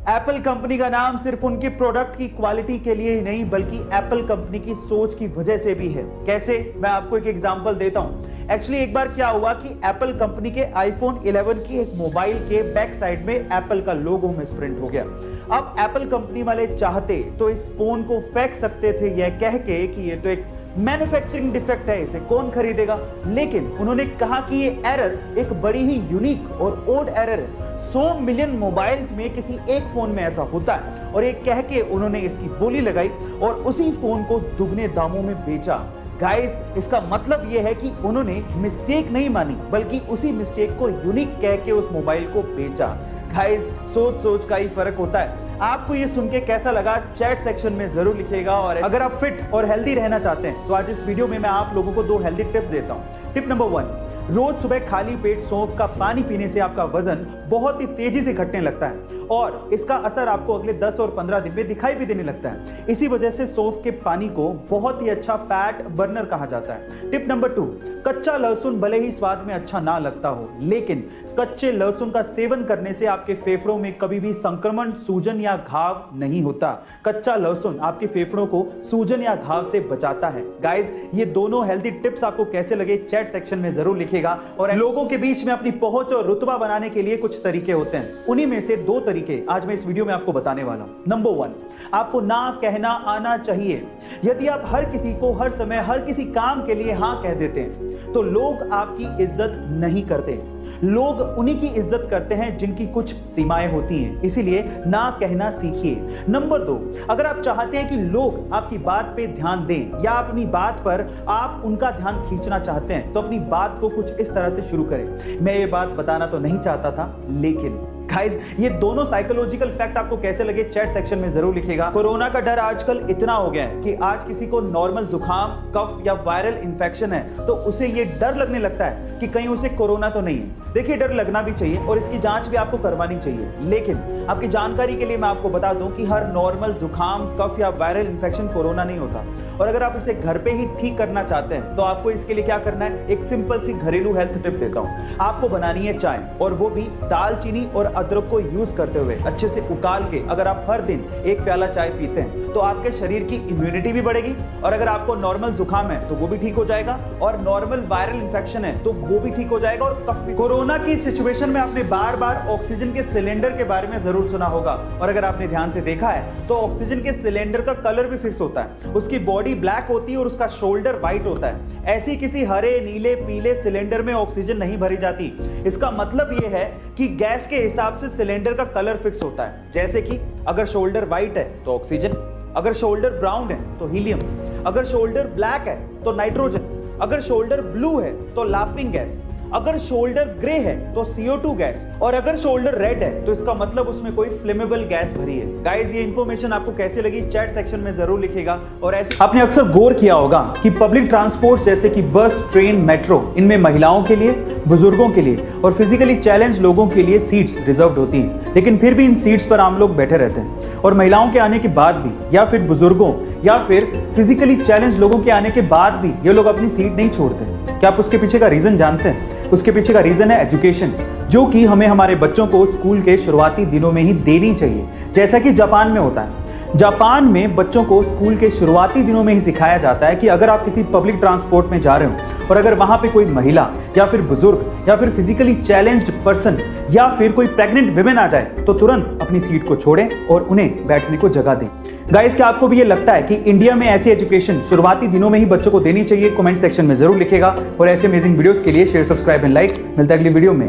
Apple company का नाम सिर्फ उनके प्रोडक्ट की क्वालिटी के लिए ही नहीं बल्कि एप्पल कंपनी की सोच की वजह से भी है। कैसे? मैं आपको एक एग्जांपल देता हूं। एक्चुअली एक बार क्या हुआ कि एप्पल कंपनी के आईफोन 11 की एक मोबाइल के बैक साइड में एप्पल का लोगो मिसप्रिंट हो गया। अब एप्पल कंपनी वाले चाहते तो इस फोन को फेंक सकते थे यह कह के कि ये तो एक मैन्युफैक्चरिंग डिफेक्ट है, इसे कौन खरीदेगा। लेकिन उन्होंने कहा कि ये एरर एक बड़ी ही यूनिक और ओड एरर है। 100 मिलियन मोबाइल्स में किसी एक फोन में ऐसा होता है और ये कह के उन्होंने इसकी बोली लगाई और उसी फोन को दुगने दामों में बेचा। गाइस, इसका मतलब यह है कि उन्होंने मिस्टेक नहीं मानी बल्कि उसी मिस्टेक को यूनिक कह के उस मोबाइल को बेचा। गाइस, सोच का ही फर्क होता है। आपको ये सुन के कैसा लगा चैट सेक्शन में जरूर लिखिएगा। और अगर आप फिट और हेल्दी रहना चाहते हैं तो आज इस वीडियो में मैं आप लोगों को 2 हेल्दी टिप्स देता हूं। टिप नंबर 1, रोज सुबह खाली पेट सौंफ का पानी पीने से आपका वजन बहुत ही तेजी से घटने लगता है और इसका असर आपको अगले 10 और 15 दिन में दिखाई भी देने लगता है। इसी वजह से सौंफ के पानी को बहुत ही अच्छा फैट बर्नर कहा जाता है। टिप नंबर 2, कच्चा लहसुन भले ही स्वाद में अच्छा ना लगता हो लेकिन कच्चे लहसुन का सेवन करने से आपके फेफड़ों में कभी भी संक्रमण, सूजन या घाव नहीं होता। कच्चा लहसुन आपके फेफड़ों को सूजन या घाव से बचाता है। गाइस, ये दोनों हेल्दी टिप्स आपको कैसे लगे चैट सेक्शन में जरूर लिखिएगा। और लोगों के बीच में अपनी पहुंच और रुतबा बनाने के लिए कुछ तरीके होते हैं, उन्हीं में से 2 तरीके आज मैं इस वीडियो में आपको बताने वाला हूं। नंबर 1, आपको ना कहना आना चाहिए। यदि आप हर किसी को हर समय हर किसी काम के लिए हां कह देते हैं तो लोग आपकी इज्जत नहीं करते। लोग उन्हीं की इज्जत करते हैं जिनकी कुछ सीमाएं होती हैं, इसीलिए ना कहना सीखिए। नंबर 2, अगर आप चाहते हैं कि लोग आपकी बात पे ध्यान दें या अपनी बात पर आप उनका ध्यान खींचना चाहते हैं तो अपनी बात को कुछ इस तरह से शुरू करें। मैं ये बात बताना तो नहीं चाहता था लेकिन गाइस, ये दोनों साइकोलॉजिकल फैक्ट आपको कैसे लगे चैट सेक्शन में जरूर लिखिएगा। कोरोना का डर आजकल इतना हो गया है कि आज किसी को नॉर्मल जुकाम, कफ या वायरल इंफेक्शन है तो उसे ये डर लगने लगता है कि कहीं उसे कोरोना तो नहीं है। देखिए, डर लगना भी चाहिए और इसकी जांच भी आपको करवानी चाहिए, लेकिन आपकी जानकारी के लिए मैं आपको बता दूं कि हर नॉर्मल जुकाम, कफ या वायरल इंफेक्शन कोरोना नहीं होता। और अगर आप इसे घर पे ही ठीक करना चाहते हैं तो आपको इसके लिए क्या करना है, एक सिंपल सी घरेलू हेल्थ टिप देता हूं। आपको बनानी है चाय और वो भी दालचीनी और अदरक को यूज करते हुए अच्छे से उकाल के। अगर आप हर दिन 1 प्याला चाय पीते हैं तो आपके शरीर की इम्यूनिटी भी बढ़ेगी और अगर आपको नॉर्मल जुकाम है तो वो भी ठीक हो जाएगा और नॉर्मल वायरल इंफेक्शन है तो वो भी ठीक हो जाएगा और कफ भी। कोरोना की सिचुएशन में आपने बार बार ऑक्सीजन के सिलेंडर के बारे में जरूर सुना होगा और अगर आपने ध्यान से देखा है तो ऑक्सीजन के सिलेंडर का कलर भी फिक्स होता है। उसकी बॉडी ब्लैक होती है और उसका शोल्डर व्हाइट होता है। ऐसी किसी हरे, नीले, पीले सिलेंडर में ऑक्सीजन नहीं भरी जाती। इसका मतलब यह है कि गैस के हिसाब से सिलेंडर का कलर फिक्स होता है। जैसे कि अगर शोल्डर व्हाइट है तो ऑक्सीजन, अगर शोल्डर ब्राउन है तो हीलियम, अगर शोल्डर ब्लैक है तो नाइट्रोजन, अगर शोल्डर ब्लू है तो लाफिंग गैस, अगर शोल्डर ग्रे है तो CO2 गैस और अगर शोल्डर रेड है तो इसका मतलब उसमें कोई फ्लेमेबल गैस भरी है। गाइस, ये इंफॉर्मेशन आपको कैसे लगी चैट सेक्शन में जरूर लिखिएगा। और ऐसे आपने अक्सर गौर किया होगा कि पब्लिक ट्रांसपोर्ट जैसे कि बस, ट्रेन, मेट्रो, इनमें महिलाओं के लिए, बुजुर्गों के लिए और फिजिकली चैलेंज लोगों के लिए सीट्स रिजर्व्ड होती हैं, लेकिन फिर भी इन सीट्स पर आम लोग बैठे रहते हैं। और महिलाओं के आने के बाद भी या फिर बुजुर्गों या फिर फिजिकली चैलेंज लोगों के आने के बाद भी ये लोग अपनी सीट नहीं छोड़ते। क्या आप उसके पीछे का रीजन जानते हैं? उसके पीछे का रीजन है एजुकेशन, जो कि हमें हमारे बच्चों को स्कूल के शुरुआती दिनों में ही देनी चाहिए, जैसा कि जापान में होता है। जापान में बच्चों को स्कूल के शुरुआती दिनों में ही सिखाया जाता है कि अगर आप किसी पब्लिक ट्रांसपोर्ट में जा रहे हो और अगर वहां पे कोई महिला या फिर बुजुर्ग या फिर फिजिकली चैलेंज्ड पर्सन या फिर कोई प्रेग्नेंट विमेन आ जाए तो तुरंत अपनी सीट को छोड़ें और उन्हें बैठने को जगह दें। गाइस, क्या आपको भी ये लगता है कि इंडिया में ऐसी एजुकेशन शुरुआती दिनों में ही बच्चों को देनी चाहिए? कमेंट सेक्शन में जरूर लिखिएगा। और ऐसे अमेजिंग वीडियोस के लिए शेयर, सब्सक्राइब एंड लाइक। मिलता है अगली वीडियो में।